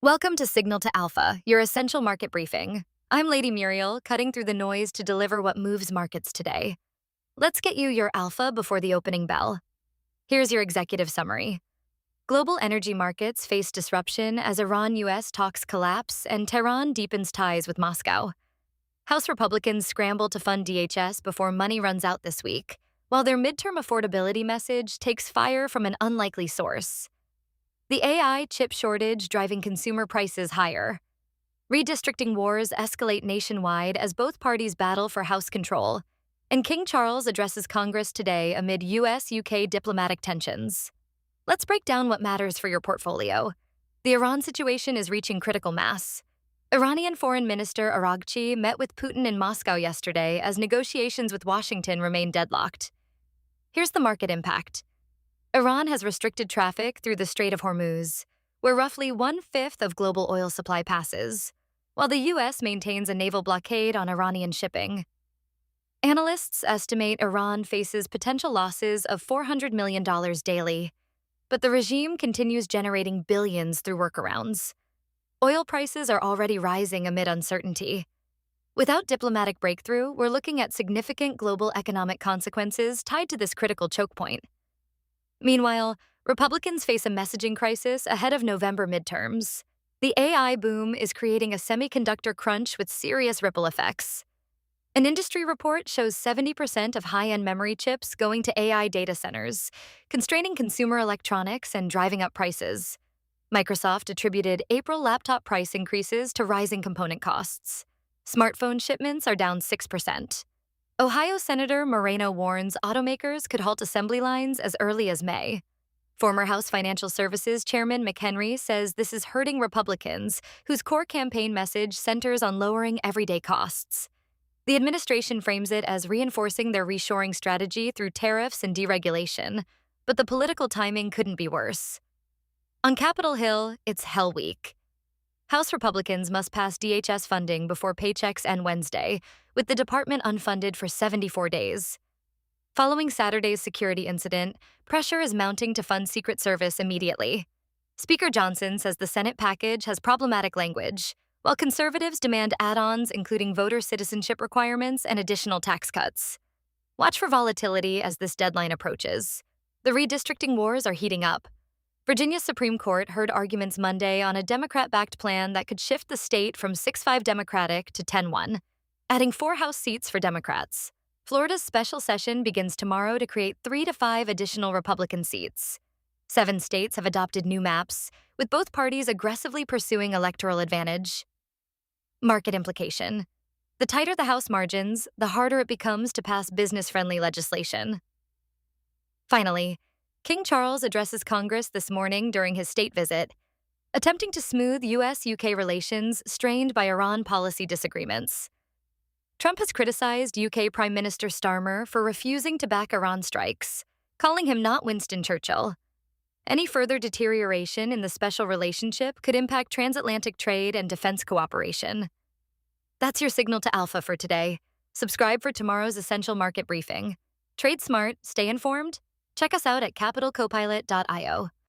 Welcome to Signal to Alpha, your essential market briefing. I'm Lady Muriel, cutting through the noise to deliver what moves markets today. Let's get you your alpha before the opening bell. Here's your executive summary. Global energy markets face disruption as Iran-US talks collapse and Tehran deepens ties with Moscow. House Republicans scramble to fund DHS before money runs out this week, while their midterm affordability message takes fire from an unlikely source. The AI chip shortage driving consumer prices higher. Redistricting wars escalate nationwide as both parties battle for House control. And King Charles addresses Congress today amid U.S. UK diplomatic tensions. Let's break down what matters for your portfolio. The Iran situation is reaching critical mass. Iranian Foreign Minister Araghchi met with Putin in Moscow yesterday as negotiations with Washington remain deadlocked. Here's the market impact. Iran has restricted traffic through the Strait of Hormuz, where roughly 1/5 of global oil supply passes, while the U.S. maintains a naval blockade on Iranian shipping. Analysts estimate Iran faces potential losses of $400 million daily, but the regime continues generating billions through workarounds. Oil prices are already rising amid uncertainty. Without diplomatic breakthrough, we're looking at significant global economic consequences tied to this critical choke point. Meanwhile, Republicans face a messaging crisis ahead of November midterms. The AI boom is creating a semiconductor crunch with serious ripple effects. An industry report shows 70% of high-end memory chips going to AI data centers, constraining consumer electronics and driving up prices. Microsoft attributed April laptop price increases to rising component costs. Smartphone shipments are down 6%. Ohio Senator Moreno warns automakers could halt assembly lines as early as May. Former House Financial Services Chairman McHenry says this is hurting Republicans, whose core campaign message centers on lowering everyday costs. The administration frames it as reinforcing their reshoring strategy through tariffs and deregulation, but the political timing couldn't be worse. On Capitol Hill, it's Hell Week. House Republicans must pass DHS funding before paychecks end Wednesday, with the department unfunded for 74 days. Following Saturday's security incident, pressure is mounting to fund Secret Service immediately. Speaker Johnson says the Senate package has problematic language, while conservatives demand add-ons including voter citizenship requirements and additional tax cuts. Watch for volatility as this deadline approaches. The redistricting wars are heating up. Virginia's Supreme Court heard arguments Monday on a Democrat-backed plan that could shift the state from 6-5 Democratic to 10-1, adding 4 House seats for Democrats. Florida's special session begins tomorrow to create 3 to 5 additional Republican seats. 7 states have adopted new maps, with both parties aggressively pursuing electoral advantage. Market implication. The tighter the House margins, the harder it becomes to pass business-friendly legislation. Finally, King Charles addresses Congress this morning during his state visit, attempting to smooth U.S. UK relations strained by Iran policy disagreements. Trump has criticized UK Prime Minister Starmer for refusing to back Iran strikes, calling him not Winston Churchill. Any further deterioration in the special relationship could impact transatlantic trade and defense cooperation. That's your signal to Alpha for today. Subscribe for tomorrow's essential market briefing. Trade smart, stay informed. Check us out at capitalcopilot.io.